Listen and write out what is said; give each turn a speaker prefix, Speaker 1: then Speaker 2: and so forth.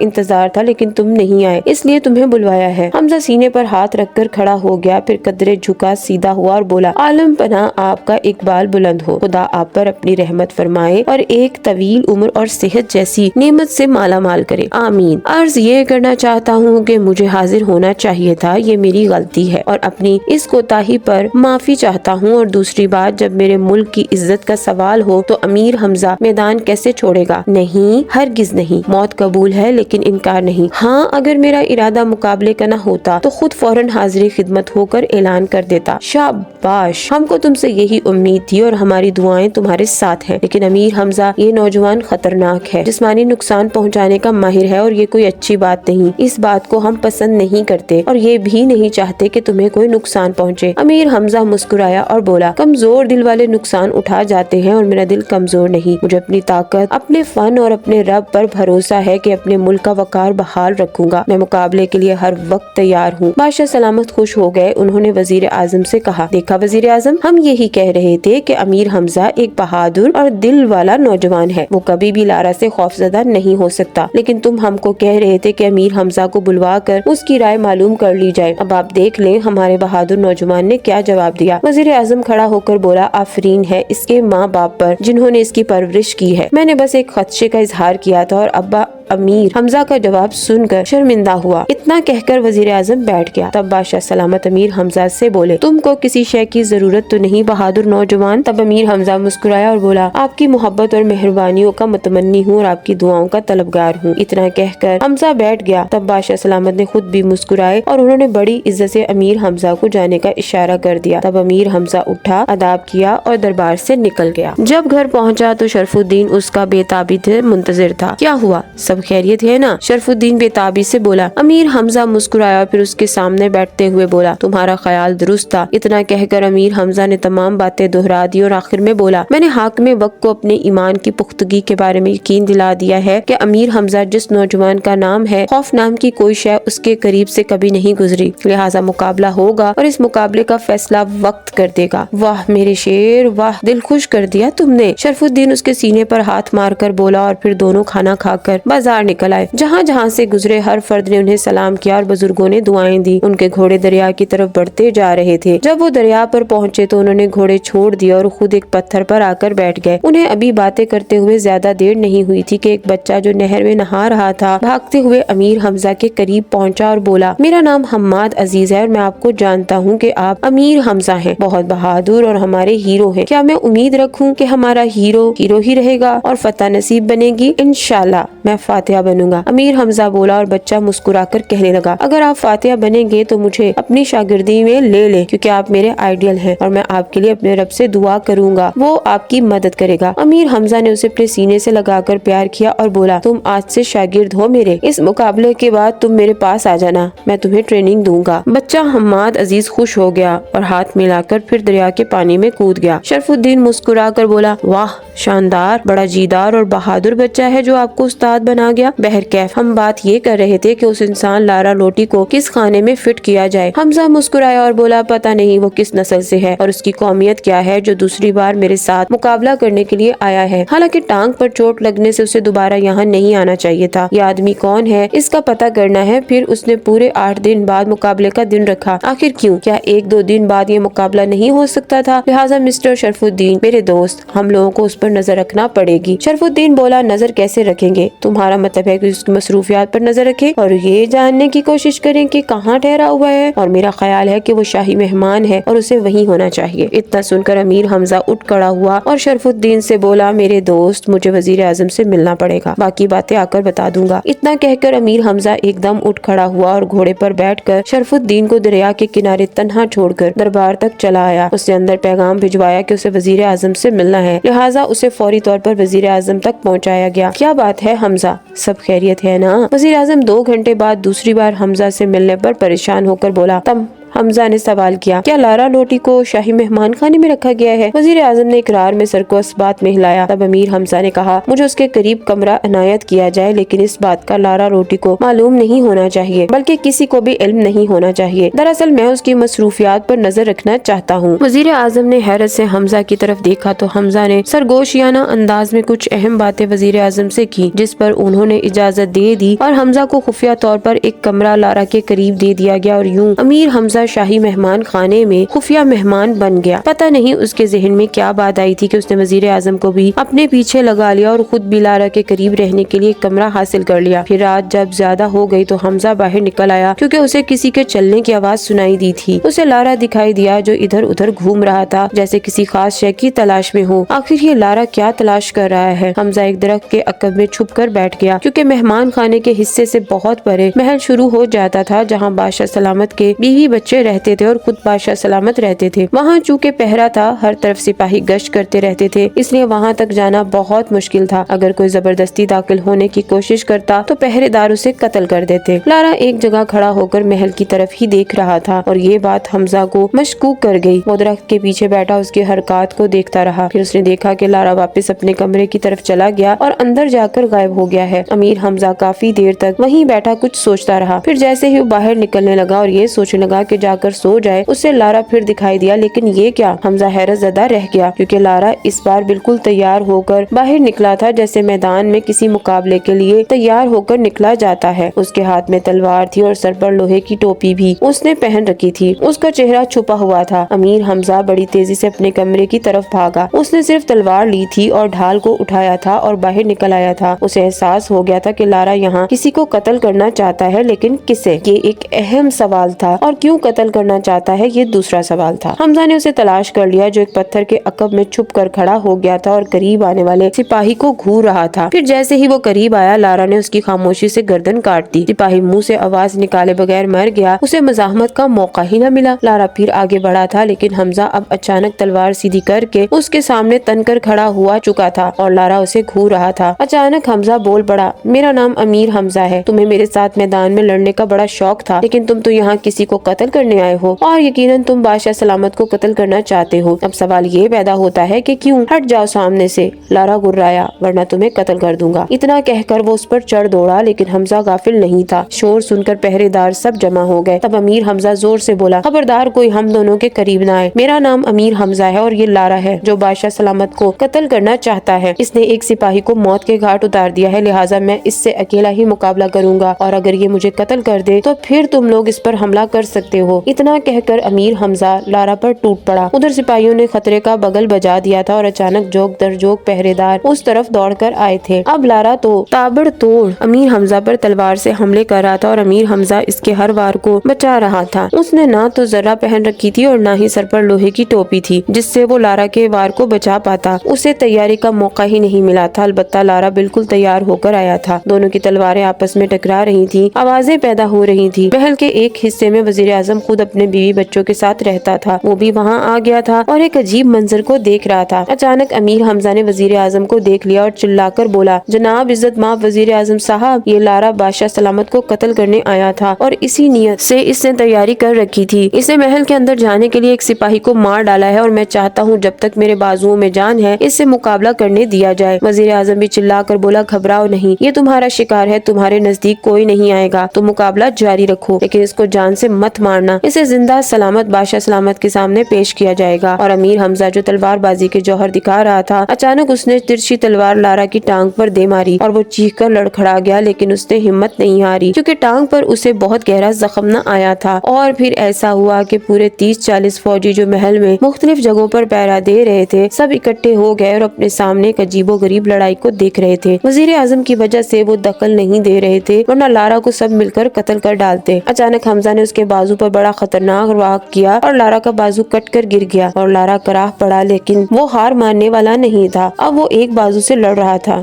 Speaker 1: انتظار تھا، لیکن تم نہیں آئے، اس لیے تمہیں بلوایا ہے۔ حمزہ سینے پر ہاتھ رکھ کر کھڑا ہو گیا، پھر قدرے جھکا، سیدھا ہوا اور بولا، عالم پناہ آپ کا اقبال بلند ہو، خدا آپ پر اپنی رحمت فرمائے اور ایک طویل عمر اور صحت جیسی نعمت سے مالا مال کرے، آمین۔ عرض یہ کرنا چاہتا ہوں کہ مجھے حاضر ہونا چاہیے تھا، یہ میری غلطی ہے اور اپنی اس کوتاہی پر معافی چاہتا ہوں۔ اور دوسری بات، جب میرے ملک کی عزت کا سوال ہو تو امیر حمزہ میدان کیسے چھوڑے گا؟ نہیں، ہرگز نہیں، موت قبول ہے لیکن انکار نہیں۔ ہاں، اگر میرا ارادہ مقابلے کا نہ ہوتا تو خود فوراً حاضری خدمت ہو کر اعلان کر دیتا۔ شاباش، ہم کو تم سے یہی امید تھی اور ہماری دعائیں تمہارے ساتھ ہیں، لیکن امیر حمزہ یہ نوجوان خطرناک ہے، جسمانی نقصان پہنچانے کا ماہر ہے اور یہ کوئی اچھی بات نہیں۔ اس بات کو ہم پسند نہیں کرتے اور یہ بھی نہیں چاہتے کہ تمہیں کوئی نقصان پہنچے۔ امیر حمزہ مسکرایا اور بولا، کمزور دل والے نقصان اٹھا جاتے ہیں اور میرا دل کمزور نہیں۔ مجھے اپنی طاقت، اپنے فن اور اپنے رب پر بھروسہ ہے کہ اپنے ملک کا وقار بحال رکھوں گا۔ میں مقابلے کے لیے ہر وقت تیار ہوں۔ بادشاہ سلامت خوش ہو گئے۔ انہوں نے وزیر اعظم سے کہا، دیکھا وزیر اعظم، ہم یہی کہہ رہے تھے کہ امیر حمزہ ایک بہادر اور دل والا نوجوان ہے، وہ کبھی بھی لارا سے خوفزدہ نہیں ہو سکتا، لیکن تم ہم کو کہہ رہے تھے کہ امیر حمزہ کو بلوا کر اس کی رائے معلوم کر لی جائے۔ اب آپ دیکھ لیں ہمارے بہادر نوجوان نے کیا جواب دیا۔ وزیر اعظم کھڑا ہو کر بولا، آفرین ہے اس کے ماں باپ پر جنہوں نے اس کی پرورش کی ہے، میں نے بس ایک خدشے کا اظہار کیا تھا اور ابا امیر حمزہ کا جواب سن کر شرمندہ ہوا۔ اتنا کہہ کر وزیر اعظم بیٹھ گیا۔ تب بادشاہ سلامت امیر حمزہ سے بولے، تم کو کسی شے کی ضرورت تو نہیں بہادر نوجوان؟ تب امیر حمزہ مسکرایا اور بولا، آپ کی محبت اور مہربانیوں کا متمنی ہوں اور آپ کی دعاؤں کا طلبگار ہوں۔ اتنا کہہ کر حمزہ بیٹھ گیا۔ تب بادشاہ سلامت نے خود بھی مسکرائے اور انہوں نے بڑی عزت سے امیر حمزہ کو جانے کا اشارہ کر دیا۔ تب امیر حمزہ اٹھا، اداب کیا اور دربار سے نکل گیا۔ جب گھر پہنچا تو شرف الدین اس کا بے تابی سے منتظر تھا۔ کیا ہوا؟ سب خیریت ہے نا؟ شرف الدین بے تابی سے بولا۔ امیر حمزہ مسکرایا، پھر اس کے سامنے بیٹھتے ہوئے بولا، تمہارا خیال درست تھا۔ اتنا کہہ کر امیر حمزہ نے تمام باتیں دہرا دی اور آخر میں بولا، میں نے حاکم وقت کو اپنے ایمان کی پختگی کے بارے میں یقین دلا دیا ہے کہ امیر حمزہ جس نوجوان کا نام ہے، خوف نام کی کوئی شے اس کے قریب سے کبھی نہیں گزری، لہٰذا مقابلہ ہوگا اور اس مقابلے کا فیصلہ وقت کر دے گا۔ واہ میرے شیر، واہ، دل خوش کر دیا تم نے۔ شرف الدین اس کے سینے پر ہاتھ مار کر بولا اور پھر دونوں کھانا کھا کر بازار نکل آئے۔ جہاں جہاں سے گزرے ہر فرد نے انہیں سلام کیا اور بزرگوں نے دعائیں دی۔ ان کے گھوڑے دریا کی طرف بڑھتے جا رہے تھے۔ جب وہ دریا پر پہنچے تو انہوں نے گھوڑے چھوڑ دیا اور خود ایک پتھر پر آ کر بیٹھ گئے۔ انہیں ابھی باتیں کرتے ہوئے زیادہ دیر نہیں ہوئی تھی کہ ایک بچہ جو نہر میں نہا رہا تھا بھاگتے ہوئے امیر حمزہ کے قریب پہنچا اور بولا، میرا نام حماد عزیز ہے اور میں آپ کو جانتا ہوں کہ آپ امیر حمزہ ہیں، بہت بہادر اور ہمارے ہیرو ہیں۔ کیا میں امید رکھوں کہ ہمارا ہیرو ہی رہے گا اور فتح نصیب بنے گی؟ انشاءاللہ میں فاتحہ بنوں گا، امیر حمزہ بولا اور بچہ مسکرا کر کہنے لگا، اگر آپ فاتحہ بنیں گے تو مجھے اپنی شاگردی میں لے لیں، کیونکہ آپ میرے آئیڈیل ہیں اور میں آپ کے لیے اپنے رب سے دعا کروں گا، وہ آپ کی مدد کرے گا۔ امیر حمزہ نے اسے اپنے سینے سے لگا کر پیار کیا اور بولا، تم آج سے شاگرد ہو میرے، اس مقابلے کے بعد تم میرے پاس آ جانا، میں تمہیں ٹریننگ دوں گا۔ بچہ حماد عزیز خوش ہو گیا اور ہاتھ ملا کر پھر دریا کے پانی میں کود گیا۔ شرف الدین مسکرا کر بولا، واہ شاندار، بڑا جیدار اور بہادر بچہ ہے جو آپ کو استاد بنا گیا۔ بہرکیف ہم بات یہ کر رہے تھے کہ اس انسان لارا لوٹی کو کس خانے میں فٹ کیا جائے۔ حمزہ مسکرایا اور بولا، پتہ نہیں وہ کس نسل سے ہے اور اس کی قومیت کیا ہے جو دوسری بار میرے ساتھ مقابلہ کرنے کے لیے آیا ہے، حالانکہ ٹانگ پر چوٹ لگنے سے اسے دوبارہ یہاں نہیں آنا چاہیے تھا۔ یہ آدمی کون ہے اس کا پتہ کرنا ہے۔ پھر اس نے پورے 8 دن بعد مقابلے کا دن رکھا، آخر کیوں؟ کیا 1-2 دن بعد یہ مقابلہ نہیں ہو سکتا تھا؟ لہٰذا مسٹر شرف الدین میرے دوست، ہم لوگوں کو اس پر نظر رکھنا پڑے گی۔ شرف الدین بولا، نظر کیسے رکھیں گے؟ تمہارا مطلب ہے کہ اس کی مصروفیات پر نظر رکھیں اور یہ جاننے کی کوشش کریں کہ کہاں ٹھہرا ہوا ہے، اور میرا خیال ہے کہ وہ شاہی مہمان ہے اور اسے وہیں ہونا چاہیے۔ اتنا سن کر امیر حمزہ اٹھ کھڑا ہوا اور شرف الدین سے بولا، میرے دوست مجھے وزیر اعظم سے ملنا پڑے گا، باقی باتیں آ کر بتا دوں گا۔ اتنا کہہ کر امیر حمزہ ایک دم اٹھ کھڑا ہوا اور گھوڑے پر بیٹھ کر شرف الدین کو دریا کے کنارے تنہا چھوڑ کر دربار تک چلا آیا۔ اس نے اندر پیغام بھجوایا کہ اسے وزیر اعظم سے ملنا ہے، لہٰذا اسے فوری طور پر وزیر اعظم تک پہنچایا گیا۔ کیا بات ہے حمزہ، سب خیریت ہے نا؟ وزیر اعظم 2 گھنٹے بعد دوسری بار حمزہ سے ملنے پر پریشان ہو کر بولا، تم حمزہ نے سوال کیا، کیا لارا لوٹی کو شاہی مہمان خانے میں رکھا گیا ہے؟ وزیر اعظم نے اقرار میں سر کو اس بات میں ہلایا۔ تب امیر حمزہ نے کہا، مجھے اس کے قریب کمرہ عنایت کیا جائے، لیکن اس بات کا لارا لوٹی کو معلوم نہیں ہونا چاہیے، بلکہ کسی کو بھی علم نہیں ہونا چاہیے۔ دراصل میں اس کی مصروفیات پر نظر رکھنا چاہتا ہوں۔ وزیر اعظم نے حیرت سے حمزہ کی طرف دیکھا تو حمزہ نے سرگوشیانہ انداز میں کچھ اہم باتیں وزیر اعظم سے کی، جس پر انہوں نے اجازت دے دی اور حمزہ کو خفیہ طور پر ایک کمرہ لارا کے قریب دے دیا گیا، اور یوں امیر حمزہ شاہی مہمان خانے میں خفیہ مہمان بن گیا۔ پتہ نہیں اس کے ذہن میں کیا بات آئی تھی کہ اس نے وزیر اعظم کو بھی اپنے پیچھے لگا لیا اور خود بھی لارا کے قریب رہنے کے لیے ایک کمرہ حاصل کر لیا۔ پھر رات جب زیادہ ہو گئی تو حمزہ باہر نکل آیا، کیونکہ اسے کسی کے چلنے کی آواز سنائی دی تھی۔ اسے لارا دکھائی دیا جو ادھر ادھر گھوم رہا تھا، جیسے کسی خاص شے کی تلاش میں ہو۔ آخر یہ لارا کیا تلاش کر رہا ہے؟ حمزہ ایک درخت کے عقب میں چھپ کر بیٹھ گیا، کیونکہ مہمان خانے کے حصے سے بہت پرے محل شروع ہو جاتا تھا، جہاں بادشاہ سلامت کے بیوی بچے رہتے تھے اور خود بادشاہ سلامت رہتے تھے۔ وہاں چونکہ پہرا تھا، ہر طرف سپاہی گشت کرتے رہتے تھے، اس لیے وہاں تک جانا بہت مشکل تھا۔ اگر کوئی زبردستی داخل ہونے کی کوشش کرتا تو پہرے دار اسے قتل کر دیتے۔ لارا ایک جگہ کھڑا ہو کر محل کی طرف ہی دیکھ رہا تھا، اور یہ بات حمزہ کو مشکوک کر گئی۔ وہ درخت کے پیچھے بیٹھا اس کی حرکات کو دیکھتا رہا۔ پھر اس نے دیکھا کہ لارا واپس اپنے کمرے کی طرف چلا گیا اور اندر جا کر غائب ہو گیا ہے۔ امیر حمزہ کافی دیر تک وہیں بیٹھا کچھ سوچتا رہا۔ پھر جیسے ہی وہ باہر نکلنے لگا اور یہ سوچنے لگا کہ جا کر سو جائے، اسے لارا پھر دکھائی دیا، لیکن یہ کیا؟ حمزہ حیرت زدہ رہ گیا، کیونکہ لارا اس بار بالکل تیار ہو کر باہر نکلا تھا، جیسے میدان میں کسی مقابلے کے لیے تیار ہو کر نکلا جاتا ہے۔ اس کے ہاتھ میں تلوار تھی اور سر پر لوہے کی ٹوپی بھی اس نے پہن رکھی تھی۔ اس کا چہرہ چھپا ہوا تھا۔ امیر حمزہ بڑی تیزی سے اپنے کمرے کی طرف بھاگا۔ اس نے صرف تلوار لی تھی اور ڈھال کو اٹھایا تھا اور باہر نکل آیا تھا۔ اسے احساس ہو گیا تھا کہ لارا یہاں کسی کو قتل کرنا چاہتا ہے، لیکن کسے؟ یہ ایک اہم سوال تھا، اور کیوں قتل کرنا چاہتا ہے یہ دوسرا سوال تھا۔ حمزہ نے اسے تلاش کر لیا، جو ایک پتھر کے عقب میں چھپ کر کھڑا ہو گیا تھا اور قریب آنے والے سپاہی کو گھور رہا تھا۔ پھر جیسے ہی وہ قریب آیا، لارا نے اس کی خاموشی سے گردن کاٹ دی۔ سپاہی منہ سے آواز نکالے بغیر مر گیا۔ اسے مزاحمت کا موقع ہی نہ ملا۔ لارا پھر آگے بڑھا تھا، لیکن حمزہ اب اچانک تلوار سیدھی کر کے اس کے سامنے تن کر کھڑا ہوا چکا تھا اور لارا اسے گھور رہا تھا۔ اچانک حمزہ بول پڑا، میرا نام امیر حمزہ ہے۔ تمہیں میرے ساتھ میدان میں لڑنے کا بڑا شوق تھا، لیکن تم تو یہاں کسی کو قتل کرنے آئے ہو، اور یقیناً تم بادشاہ سلامت کو قتل کرنا چاہتے ہو۔ اب سوال یہ پیدا ہوتا ہے کہ کیوں؟ ہٹ جاؤ سامنے سے، لارا گرایا، ورنہ تمہیں قتل کر دوں گا۔ اتنا کہہ کر وہ اس پر چڑھ دوڑا، لیکن حمزہ غافل نہیں تھا۔ شور سن کر پہرے دار سب جمع ہو گئے۔ تب امیر حمزہ زور سے بولا، خبردار کوئی ہم دونوں کے قریب نہ آئے۔ میرا نام امیر حمزہ ہے اور یہ لارا ہے جو بادشاہ سلامت کو قتل کرنا چاہتا ہے۔ اس نے ایک سپاہی کو موت کے گھاٹ اتار دیا ہے، لہٰذا میں اس سے اکیلا ہی مقابلہ کروں گا، اور اگر یہ مجھے قتل کر دے تو پھر تم لوگ اس پر حملہ کر سکتے ہو۔ اتنا کہہ کر امیر حمزہ لارا پر ٹوٹ پڑا۔ ادھر سپاہیوں نے خطرے کا بگل بجا دیا تھا اور اچانک جوک در جوک پہرے دار اس طرف دوڑ کر آئے تھے۔ اب لارا تو تابڑ توڑ امیر حمزہ پر تلوار سے حملے کر رہا تھا اور امیر حمزہ اس کے ہر وار کو بچا رہا تھا۔ اس نے نہ تو ذرہ پہن رکھی تھی اور نہ ہی سر پر لوہے کی ٹوپی تھی جس سے وہ لارا کے وار کو بچا پاتا۔ اسے تیاری کا موقع ہی نہیں ملا تھا، البتہ لارا بالکل تیار ہو کر آیا تھا۔ دونوں کی تلواریں آپس میں ٹکرا رہی تھیں، آوازیں پیدا ہو رہی تھیں۔ محل کے ایک حصے میں وزیر اعظم خود اپنے بیوی بچوں کے ساتھ رہتا تھا، وہ بھی وہاں آ گیا تھا اور ایک عجیب منظر کو دیکھ رہا تھا۔ اچانک امیر حمزہ نے وزیر اعظم کو دیکھ لیا اور چلا کر بولا، جناب عزت مآب وزیر اعظم صاحب، یہ لارا بادشاہ سلامت کو قتل کرنے آیا تھا اور اسی نیت سے اس نے تیاری کر رکھی تھی۔ اس نے محل کے اندر جانے کے لیے ایک سپاہی کو مار ڈالا ہے اور میں چاہتا ہوں جب تک میرے بازوؤں میں جان ہے اس سے مقابلہ کرنے دیا جائے۔ وزیر اعظم بھی چلا کر بولا، گھبراؤ نہیں، یہ تمہارا شکار ہے، تمہارے نزدیک کوئی نہیں آئے گا، تم مقابلہ جاری رکھو، لیکن اس کو جان سے مت مارنا، اسے زندہ سلامت بادشاہ سلامت کے سامنے پیش کیا جائے گا۔ اور امیر حمزہ جو تلوار بازی کے جوہر دکھا رہا تھا، اچانک اس نے ترچھی تلوار لارا کی ٹانگ پر دے ماری اور وہ چیخ کر لڑکھڑا گیا، لیکن اس نے ہمت نہیں ہاری کیونکہ ٹانگ پر اسے بہت گہرا زخم نہ آیا تھا۔ اور پھر ایسا ہوا کہ پورے 30-40 فوجی جو محل میں مختلف جگہوں پر پہرا دے رہے تھے، سب اکٹھے ہو گئے اور اپنے سامنے ایک عجیب و غریب لڑائی کو دیکھ رہے تھے۔ وزیر اعظم کی وجہ سے وہ دخل نہیں دے رہے تھے، ورنہ لارا کو سب مل کر قتل کر ڈالتے۔ اچانک حمزہ نے اس کے بازو پر بڑا خطرناک وار کیا اور لارا کا بازو کٹ کر گر گیا اور لارا کراہ پڑا، لیکن وہ ہار ماننے والا نہیں تھا۔ اب وہ ایک بازو سے لڑ رہا تھا۔